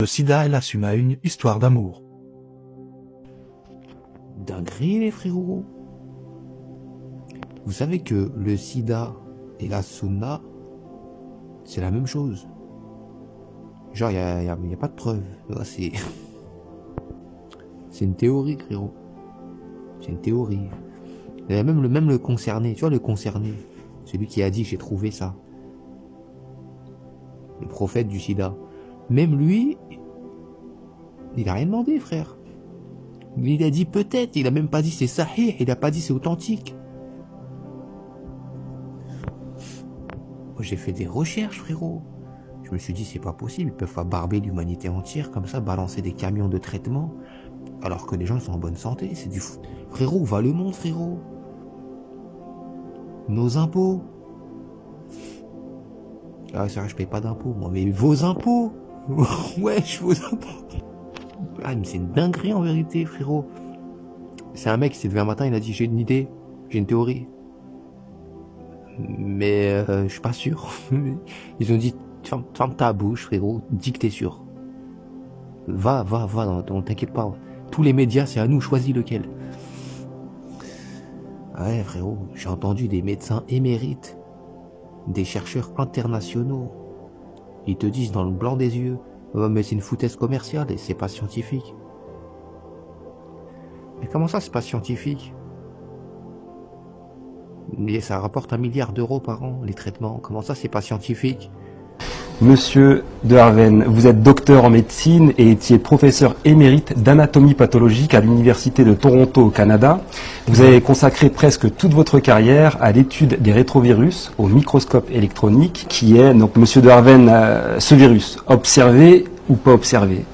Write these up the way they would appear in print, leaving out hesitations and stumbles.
Le sida et la SUMA, une histoire d'amour. Dinguerie les frérots. Vous savez que le sida et la SUMA, c'est la même chose. Genre, y a pas de preuve. C'est une théorie, frérot. C'est une théorie. Il y a même le concerné. Tu vois le concerné, celui qui a dit j'ai trouvé ça. Le prophète du sida. Même lui, il a rien demandé, frère. Il a dit peut-être, il a même pas dit c'est sahih, il a pas dit c'est authentique. Moi j'ai fait des recherches, frérot. Je me suis dit c'est pas possible, ils peuvent pas barber l'humanité entière comme ça, balancer des camions de traitement, alors que les gens sont en bonne santé, c'est du fou. Frérot, va le monde, frérot. Nos impôts. Ah c'est vrai, je paye pas d'impôts, moi, mais vos impôts. Wesh, vos impôts. Ah, mais c'est une dinguerie en vérité, frérot. C'est un mec qui s'est levé un matin, il a dit j'ai une idée, j'ai une théorie. Mais je suis pas sûr. Ils ont dit ferme ta bouche, frérot, dis que t'es sûr. Va, on t'inquiète pas. Tous les médias, c'est à nous, choisis lequel. Ouais, frérot, j'ai entendu des médecins émérites, des chercheurs internationaux. Ils te disent dans le blanc des yeux, oh, mais c'est une foutaise commerciale et c'est pas scientifique. Mais comment ça, c'est pas scientifique? Mais ça rapporte 1 milliard d'euros par an, les traitements. Comment ça, c'est pas scientifique? Monsieur de Harven, vous êtes docteur en médecine et étiez professeur émérite d'anatomie pathologique à l'Université de Toronto au Canada. Vous avez consacré presque toute votre carrière à l'étude des rétrovirus au microscope électronique, qui est, donc Monsieur de Harven, ce virus, observé ou pas observé?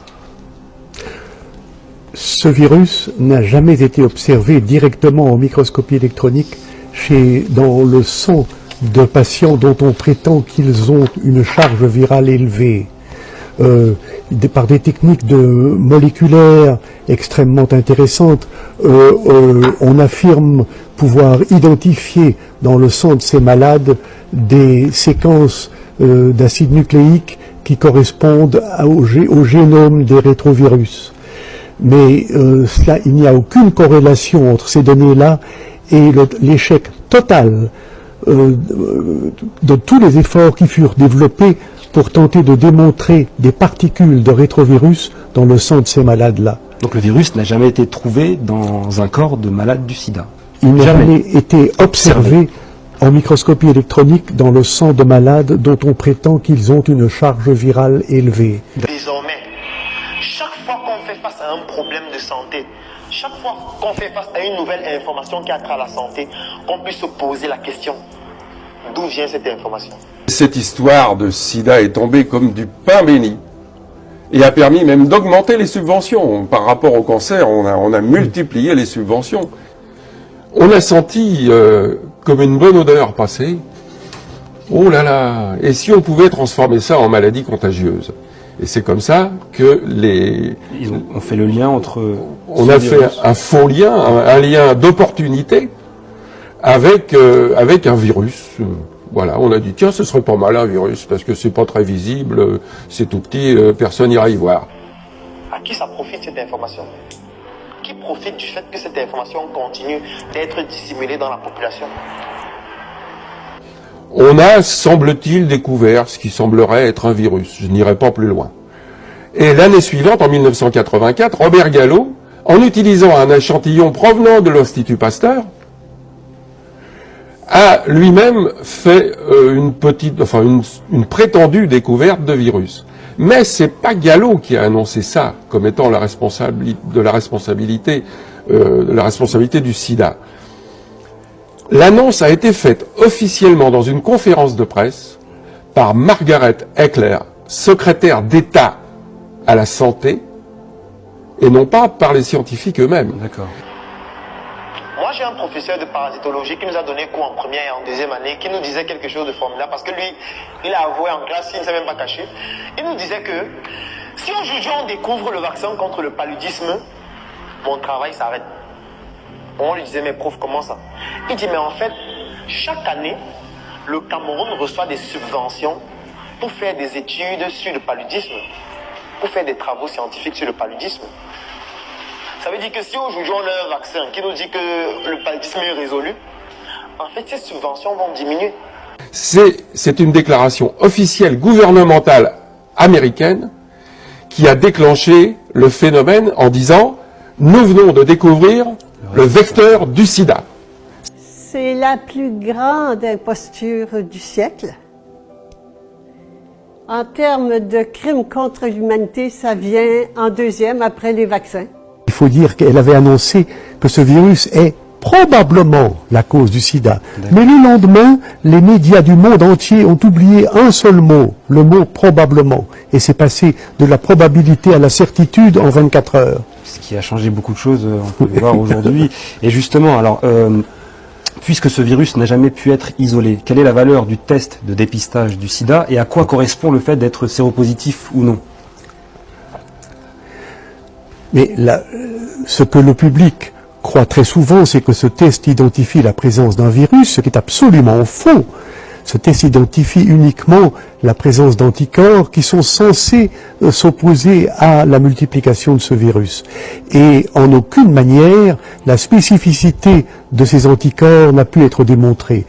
Ce virus n'a jamais été observé directement en microscopie électronique dans le sang de patients dont on prétend qu'ils ont une charge virale élevée. Par des techniques moléculaires extrêmement intéressantes, on affirme pouvoir identifier dans le sang de ces malades des séquences d'acides nucléiques qui correspondent au génome des rétrovirus. Mais il n'y a aucune corrélation entre ces données-là et l'échec total de tous les efforts qui furent développés pour tenter de démontrer des particules de rétrovirus dans le sang de ces malades-là. Donc le virus n'a jamais été trouvé dans un corps de malade du sida? Il n'a jamais été observé en microscopie électronique dans le sang de malades dont on prétend qu'ils ont une charge virale élevée. Désormais, chaque fois qu'on fait face à un problème de santé, chaque fois qu'on fait face à une nouvelle information qui a trait à la santé, qu'on puisse se poser la question, d'où vient cette information? Cette histoire de sida est tombée comme du pain béni et a permis même d'augmenter les subventions. Par rapport au cancer, on a multiplié les subventions. On a senti comme une bonne odeur passer. Oh là là! Et si on pouvait transformer ça en maladie contagieuse? Et c'est comme ça que on fait le lien entre... On a fait un faux lien, un lien d'opportunité avec un virus. Voilà, on a dit tiens, ce serait pas mal un virus parce que c'est pas très visible, c'est tout petit, personne n'ira y voir. À qui ça profite cette information? Qui profite du fait que cette information continue d'être dissimulée dans la population? On a, semble-t-il, découvert ce qui semblerait être un virus. Je n'irai pas plus loin. Et l'année suivante, en 1984, Robert Gallo, en utilisant un échantillon provenant de l'Institut Pasteur, a lui-même fait une prétendue découverte de virus. Mais c'est pas Gallo qui a annoncé ça comme étant la responsabilité du sida. L'annonce a été faite officiellement dans une conférence de presse par Margaret Eckler, secrétaire d'État à la santé, et non pas par les scientifiques eux-mêmes. D'accord. Moi, j'ai un professeur de parasitologie qui nous a donné cours en première et en deuxième année, qui nous disait quelque chose de formidable, parce que lui, il a avoué en classe, il ne s'est même pas caché. Il nous disait que si aujourd'hui on découvre le vaccin contre le paludisme, mon travail s'arrête. On lui disait, mais prof, comment ça? Il dit, mais en fait, chaque année, le Cameroun reçoit des subventions pour faire des études sur le paludisme. pour faire des travaux scientifiques sur le paludisme. Ça veut dire que si aujourd'hui on a un vaccin qui nous dit que le paludisme est résolu, en fait ces subventions vont diminuer. C'est une déclaration officielle gouvernementale américaine qui a déclenché le phénomène en disant « Nous venons de découvrir le vecteur du sida ». C'est la plus grande imposture du siècle. En termes de crimes contre l'humanité, ça vient en deuxième après les vaccins. Il faut dire qu'elle avait annoncé que ce virus est probablement la cause du sida. Mais le lendemain, les médias du monde entier ont oublié un seul mot, le mot probablement. Et c'est passé de la probabilité à la certitude en 24 heures. Ce qui a changé beaucoup de choses, on peut le voir aujourd'hui. Et justement, alors, puisque ce virus n'a jamais pu être isolé, quelle est la valeur du test de dépistage du sida et à quoi correspond le fait d'être séropositif ou non? Mais ce que le public croit très souvent, c'est que ce test identifie la présence d'un virus, ce qui est absolument faux. Ce test identifie uniquement la présence d'anticorps qui sont censés s'opposer à la multiplication de ce virus. Et en aucune manière, la spécificité de ces anticorps n'a pu être démontrée.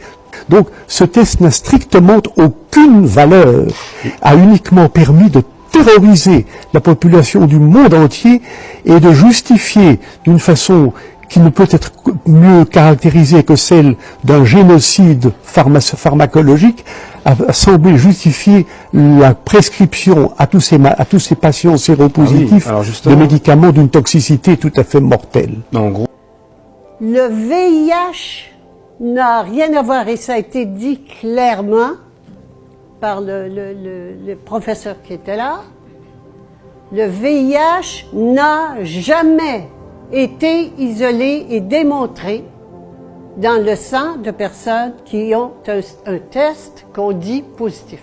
Donc ce test n'a strictement aucune valeur, a uniquement permis de terroriser la population du monde entier et de justifier d'une façon qui ne peut être mieux caractérisée que celle d'un génocide pharmacologique, a semblé justifier la prescription à tous ces patients séropositifs de médicaments d'une toxicité tout à fait mortelle. En gros. Le VIH n'a rien à voir, et ça a été dit clairement par le professeur qui était là. Le VIH n'a jamais été isolé et démontré dans le sang de personnes qui ont un test qu'on dit positif.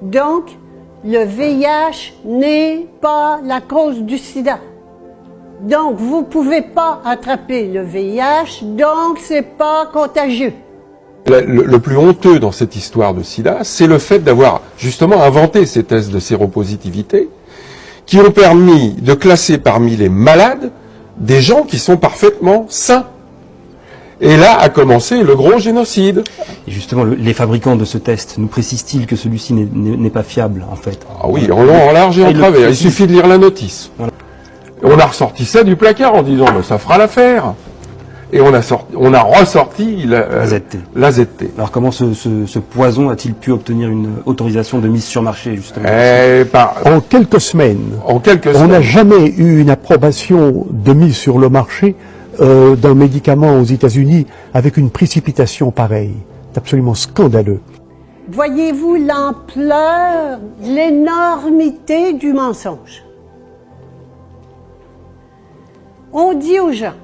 Donc, le VIH n'est pas la cause du sida. Donc, vous ne pouvez pas attraper le VIH, donc c'est pas contagieux. Le plus honteux dans cette histoire de sida, c'est le fait d'avoir justement inventé ces tests de séropositivité qui ont permis de classer parmi les malades des gens qui sont parfaitement sains. Et là a commencé le gros génocide. Et justement, les fabricants de ce test nous précisent-ils que celui-ci n'est pas fiable, en fait? Ah oui, en long, en large et en travers. Il suffit de lire la notice. Voilà. On a ressorti ça du placard en disant « ça fera l'affaire ». Et on a ressorti l'AZT. Alors comment ce poison a-t-il pu obtenir une autorisation de mise sur marché, justement? En quelques semaines. On n'a jamais eu une approbation de mise sur le marché d'un médicament aux États-Unis avec une précipitation pareille. C'est absolument scandaleux. Voyez-vous l'ampleur, l'énormité du mensonge? On dit aux gens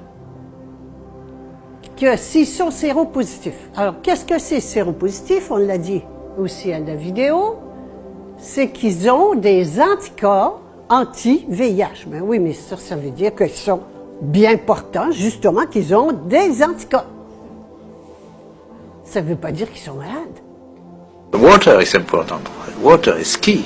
que s'ils sont séropositifs. Alors, qu'est-ce que c'est séropositif? On l'a dit aussi à la vidéo. C'est qu'ils ont des anticorps anti-VIH. Ben oui, mais ça veut dire qu'ils sont bien portants, justement, qu'ils ont des anticorps. Ça ne veut pas dire qu'ils sont malades. The water is important. Water is key.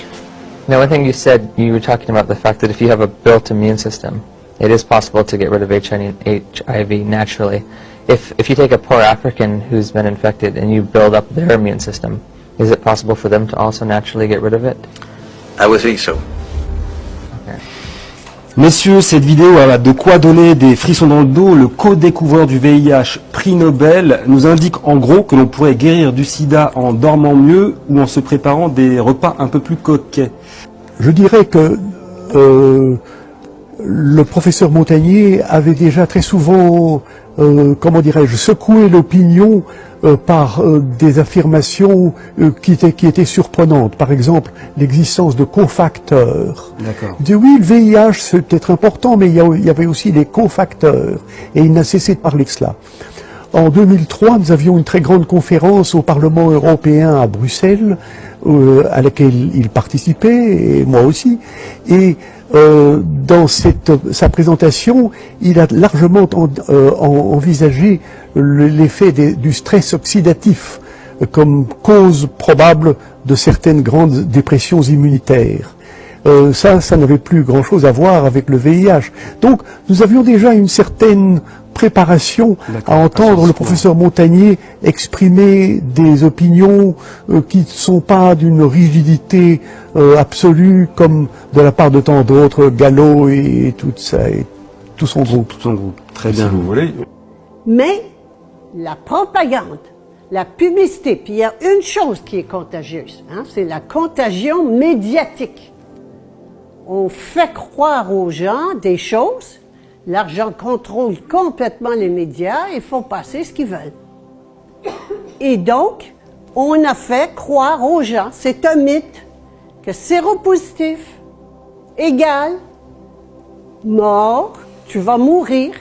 Now, one thing you said, you were talking about the fact that if you have a built immune system, it is possible to get rid of HIV naturally. If you take a poor African who's been infected and you build up their immune system, is it possible for them to also naturally get rid of it? I would think so. Okay. Messieurs, cette vidéo a de quoi donner des frissons dans le dos. Le co-découvreur du VIH, prix Nobel, nous indique en gros que l'on pourrait guérir du sida en dormant mieux ou en se préparant des repas un peu plus coquets. Je dirais que le professeur Montagnier avait déjà très souvent, comment dirais-je, secoué l'opinion par des affirmations qui étaient surprenantes. Par exemple, l'existence de cofacteurs. Il dit oui, le VIH c'est peut-être important, mais il y avait aussi des cofacteurs. Et il n'a cessé de parler de cela. En 2003, nous avions une très grande conférence au Parlement européen à Bruxelles, à laquelle il participait, et moi aussi. Et dans sa présentation, il a largement envisagé l'effet du stress oxydatif comme cause probable de certaines grandes dépressions immunitaires. ça n'avait plus grand-chose à voir avec le VIH. Donc, nous avions déjà une certaine préparation à entendre le professeur Montagnier exprimer des opinions qui ne sont pas d'une rigidité absolue comme de la part de tant d'autres, Gallo et tout ça, et tout son groupe. Très bien. Si vous voulez. Mais la propagande, la publicité, puis il y a une chose qui est contagieuse, hein, c'est la contagion médiatique. On fait croire aux gens des choses, l'argent contrôle complètement les médias et font passer ce qu'ils veulent. Et donc, on a fait croire aux gens, c'est un mythe, que séropositif égale mort, tu vas mourir.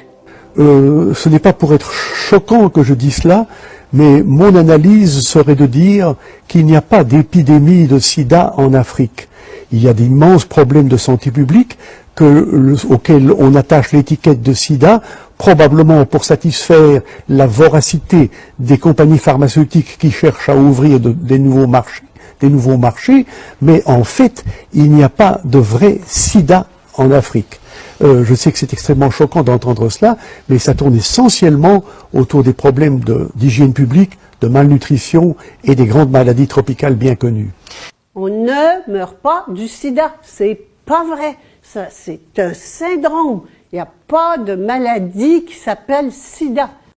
Ce n'est pas pour être choquant que je dis cela, mais mon analyse serait de dire qu'il n'y a pas d'épidémie de sida en Afrique. Il y a d'immenses problèmes de santé publique auxquels on attache l'étiquette de sida, probablement pour satisfaire la voracité des compagnies pharmaceutiques qui cherchent à ouvrir des nouveaux marchés, mais en fait, il n'y a pas de vrai sida en Afrique. Je sais que c'est extrêmement choquant d'entendre cela, mais ça tourne essentiellement autour des problèmes d'hygiène publique, de malnutrition et des grandes maladies tropicales bien connues. On ne meurt pas du sida, c'est pas vrai. Ça, c'est un syndrome. Il n'y a pas de maladie qui s'appelle sida.